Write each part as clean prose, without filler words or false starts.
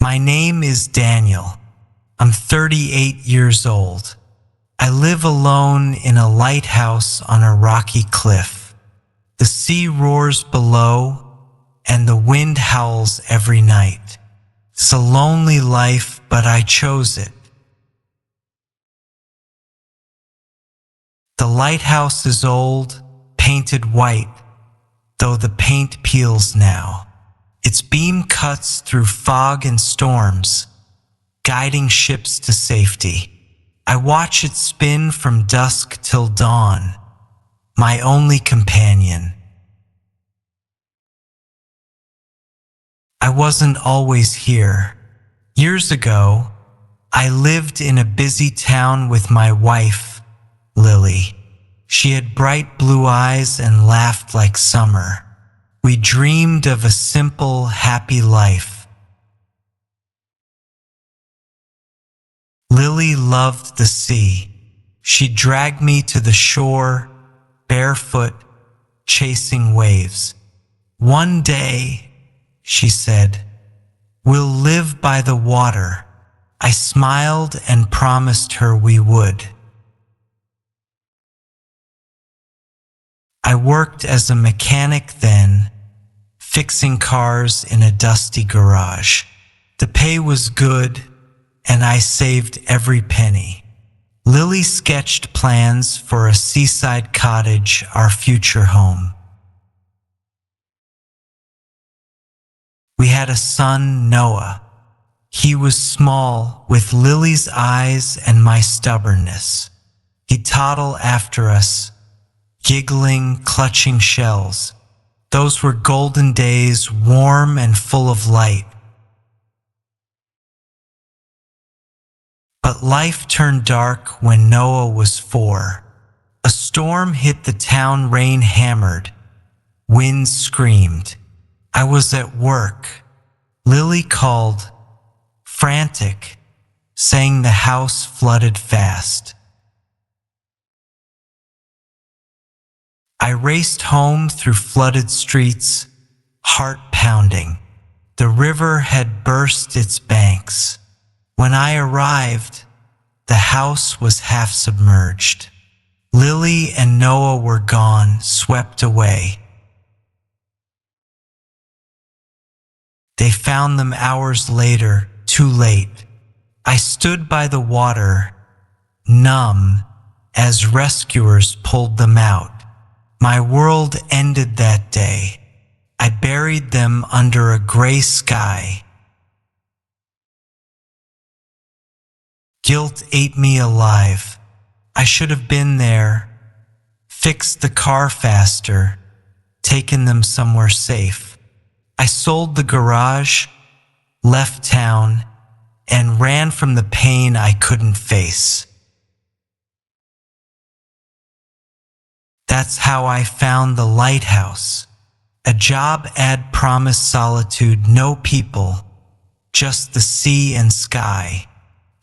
My name is Daniel. I'm 38 years old. I live alone in a lighthouse on a rocky cliff. The sea roars below, and the wind howls every night. It's a lonely life, but I chose it. The lighthouse is old, painted white, though the paint peels now. Its beam cuts through fog and storms, guiding ships to safety. I watch it spin from dusk till dawn, my only companion. I wasn't always here. Years ago, I lived in a busy town with my wife, Lily. She had bright blue eyes and laughed like summer. We dreamed of a simple, happy life. Lily loved the sea. She dragged me to the shore, barefoot, chasing waves. One day, she said, we'll live by the water. I smiled and promised her we would. I worked as a mechanic then, fixing cars in a dusty garage. The pay was good, and I saved every penny. Lily sketched plans for a seaside cottage, our future home. We had a son, Noah. He was small, with Lily's eyes and my stubbornness. He'd toddle after us, giggling, clutching shells. Those were golden days, warm and full of light. But life turned dark when Noah was 4. A storm hit the town, rain hammered, wind screamed. I was at work. Lily called, frantic, saying the house flooded fast. I raced home through flooded streets, heart pounding. The river had burst its banks. When I arrived, the house was half submerged. Lily and Noah were gone, swept away. They found them hours later, too late. I stood by the water, numb, as rescuers pulled them out. My world ended that day. I buried them under a gray sky. Guilt ate me alive. I should have been there, fixed the car faster, taken them somewhere safe. I sold the garage, left town, and ran from the pain I couldn't face. That's how I found the lighthouse. A job ad promised solitude, no people, just the sea and sky.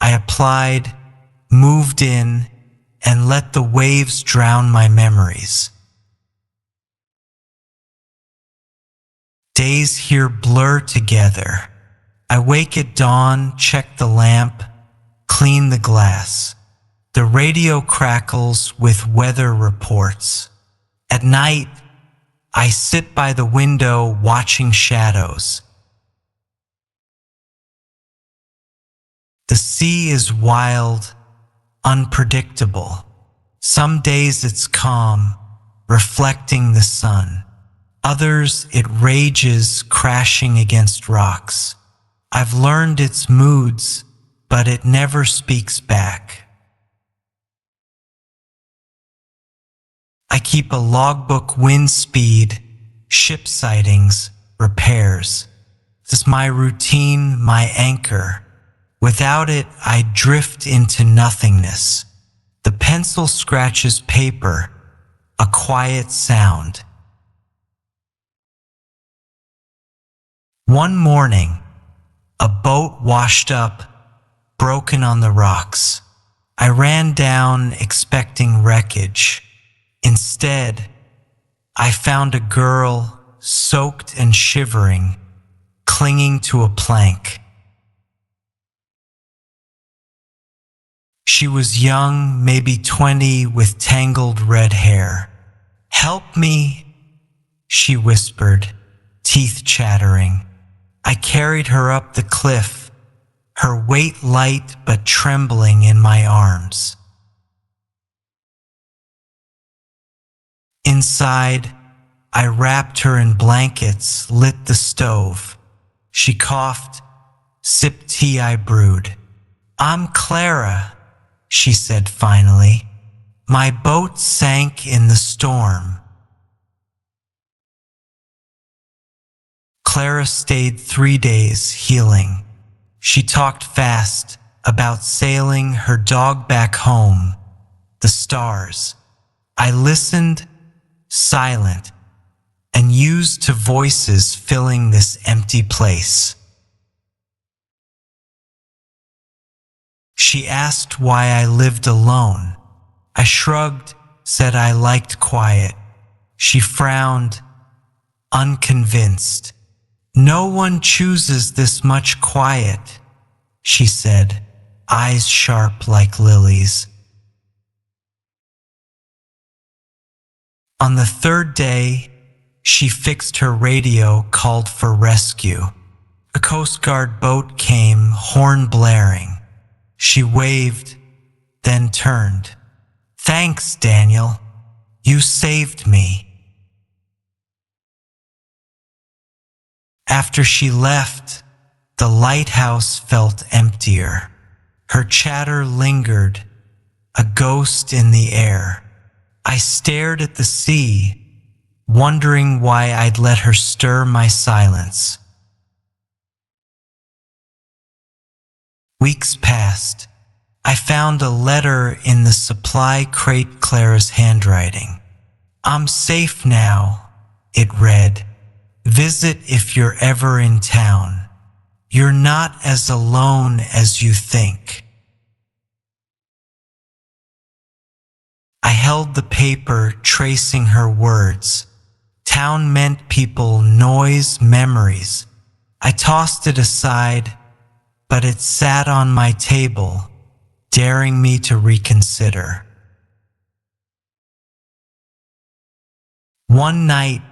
I applied, moved in, and let the waves drown my memories. Days here blur together. I wake at dawn, check the lamp, clean the glass. The radio crackles with weather reports. At night, I sit by the window watching shadows. The sea is wild, unpredictable. Some days it's calm, reflecting the sun. Others it rages, crashing against rocks. I've learned its moods, but it never speaks back. I keep a logbook, wind speed, ship sightings, repairs. This is my routine, my anchor. Without it, I drift into nothingness. The pencil scratches paper, a quiet sound. One morning, a boat washed up, broken on the rocks. I ran down, expecting wreckage. Instead, I found a girl, soaked and shivering, clinging to a plank. She was young, maybe 20, with tangled red hair. "Help me," she whispered, teeth chattering. I carried her up the cliff, her weight light but trembling in my arms. Inside, I wrapped her in blankets, lit the stove. She coughed, sipped tea I brewed. "I'm Clara," she said finally. "My boat sank in the storm." Clara stayed 3 days, healing. She talked fast about sailing her dog back home, the stars. I listened, silent, and used to voices filling this empty place. She asked why I lived alone. I shrugged, said I liked quiet. She frowned, unconvinced. "No one chooses this much quiet," she said, eyes sharp like lilies. On the 3rd day, she fixed her radio, called for rescue. A Coast Guard boat came, horn blaring. She waved, then turned. "Thanks, Daniel. You saved me." After she left, the lighthouse felt emptier. Her chatter lingered, a ghost in the air. I stared at the sea, wondering why I'd let her stir my silence. Weeks passed. I found a letter in the supply crate, Clara's handwriting. "I'm safe now," it read. "Visit if you're ever in town. You're not as alone as you think." I held the paper, tracing her words. Town meant people, noise, memories. I tossed it aside, but it sat on my table, daring me to reconsider. One night,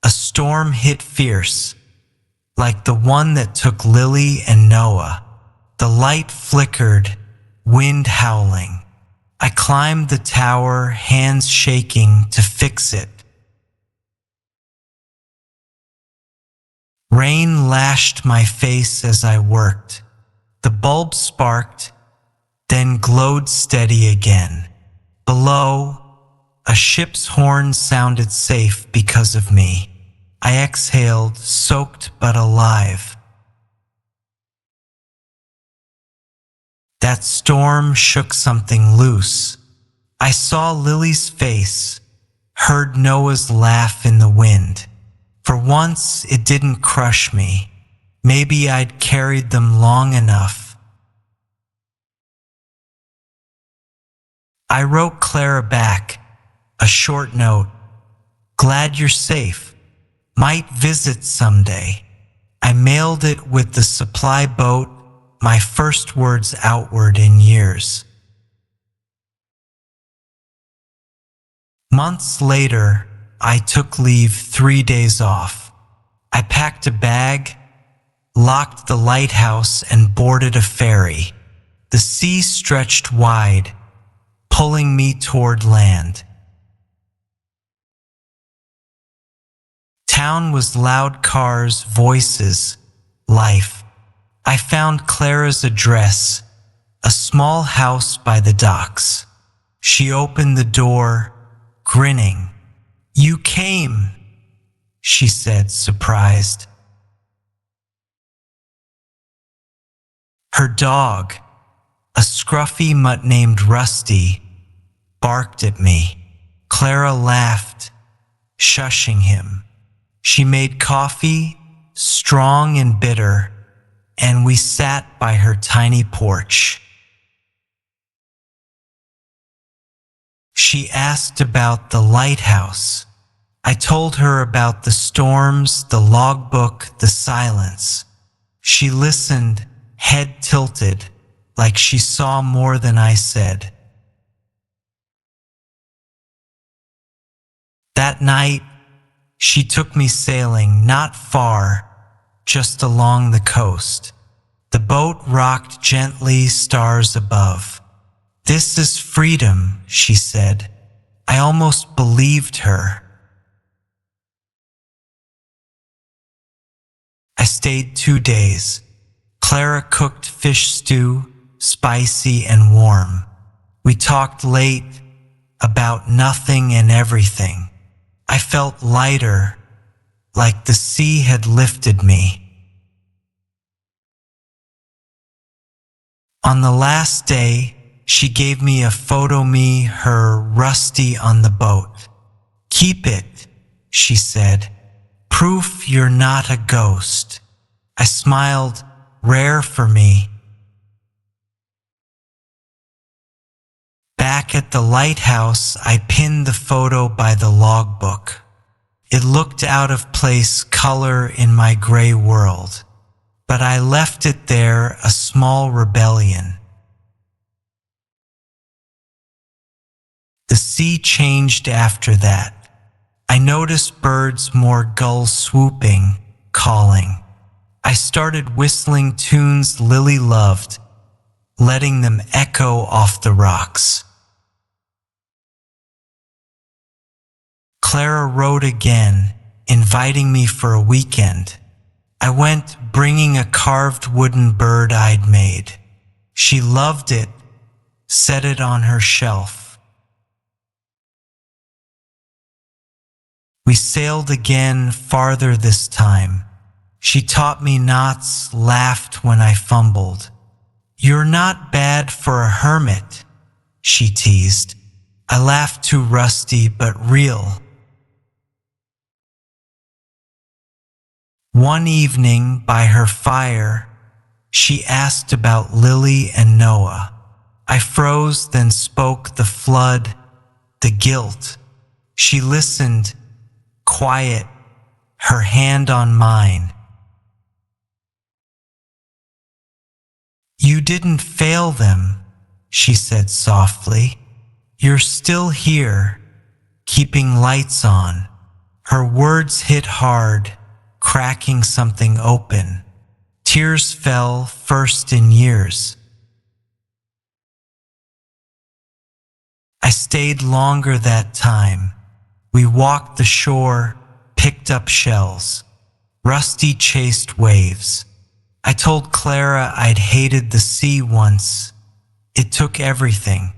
a storm hit fierce, like the one that took Lily and Noah. The light flickered, wind howling. I climbed the tower, hands shaking, to fix it. Rain lashed my face as I worked. The bulb sparked, then glowed steady again. Below, a ship's horn sounded safe because of me. I exhaled, soaked but alive. That storm shook something loose. I saw Lily's face, heard Noah's laugh in the wind. For once, it didn't crush me. Maybe I'd carried them long enough. I wrote Clara back, a short note. "Glad you're safe. Might visit someday." I mailed it with the supply boat, my first words outward in years. Months later, I took leave, 3 days off. I packed a bag, locked the lighthouse, and boarded a ferry. The sea stretched wide, pulling me toward land. Town was loud cars, voices, life. I found Clara's address, a small house by the docks. She opened the door, grinning. "You came," she said, surprised. Her dog, a scruffy mutt named Rusty, barked at me. Clara laughed, shushing him. She made coffee, strong and bitter, and we sat by her tiny porch. She asked about the lighthouse. I told her about the storms, the logbook, the silence. She listened, head tilted, like she saw more than I said. That night, she took me sailing not far, just along the coast. The boat rocked gently, stars above. "This is freedom," she said. I almost believed her. I stayed 2 days. Clara cooked fish stew, spicy and warm. We talked late about nothing and everything. I felt lighter, like the sea had lifted me. On the last day, she gave me a photo me, her rusty on the boat. "Keep it," she said. "Proof you're not a ghost." I smiled, rare for me. Back at the lighthouse, I pinned the photo by the logbook. It looked out of place, color in my gray world. But I left it there, a small rebellion. The sea changed after that. I noticed birds, more gulls swooping, calling. I started whistling tunes Lily loved, letting them echo off the rocks. Clara wrote again, inviting me for a weekend. I went, bringing a carved wooden bird I'd made. She loved it, set it on her shelf. We sailed again, farther this time. She taught me knots, laughed when I fumbled. "You're not bad for a hermit," she teased. I laughed, too rusty but real. One evening, by her fire, she asked about Lily and Noah. I froze, then spoke the flood, the guilt. She listened, quiet, her hand on mine. "You didn't fail them," she said softly. "You're still here, keeping lights on." Her words hit hard, cracking something open. Tears fell, first in years. I stayed longer that time. We walked the shore, picked up shells. Rusty chased waves. I told Clara I'd hated the sea once. It took everything.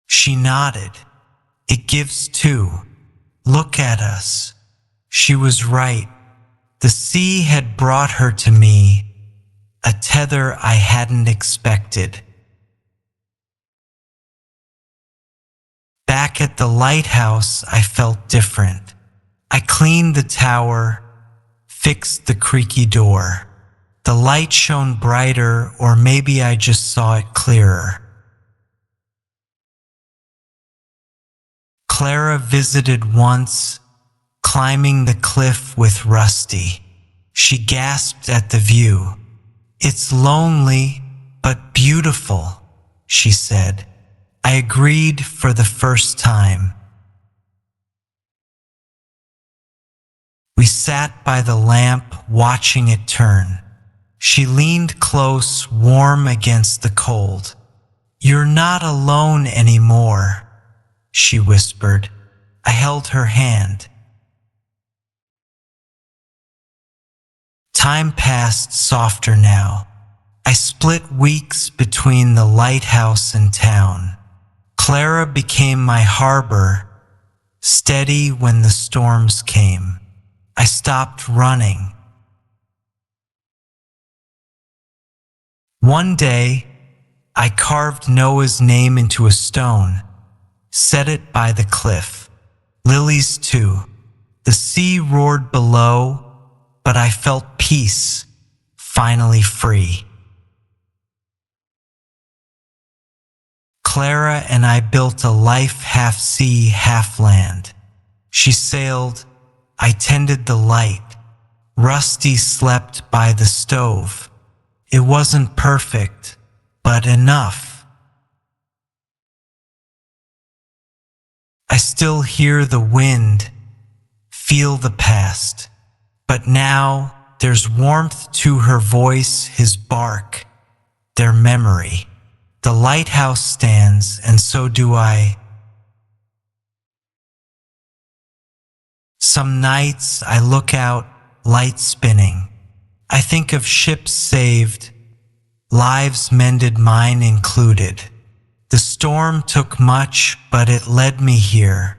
She nodded. "It gives too. Look at us." She was right. The sea had brought her to me, a tether I hadn't expected. Back at the lighthouse, I felt different. I cleaned the tower, fixed the creaky door. The light shone brighter, or maybe I just saw it clearer. Clara visited once, climbing the cliff with Rusty. She gasped at the view. "It's lonely, but beautiful," she said. I agreed for the first time. We sat by the lamp, watching it turn. She leaned close, warm against the cold. "You're not alone anymore," she whispered. I held her hand. Time passed softer now. I split weeks between the lighthouse and town. Clara became my harbor, steady when the storms came. I stopped running. One day, I carved Noah's name into a stone, set it by the cliff. Lily's too. The sea roared below, but I felt peace, finally free. Clara and I built a life half sea, half land. She sailed, I tended the light. Rusty slept by the stove. It wasn't perfect, but enough. I still hear the wind, feel the past, but now there's warmth to her voice, his bark, their memory. The lighthouse stands, and so do I. Some nights I look out, light spinning. I think of ships saved, lives mended, mine included. The storm took much, but it led me here.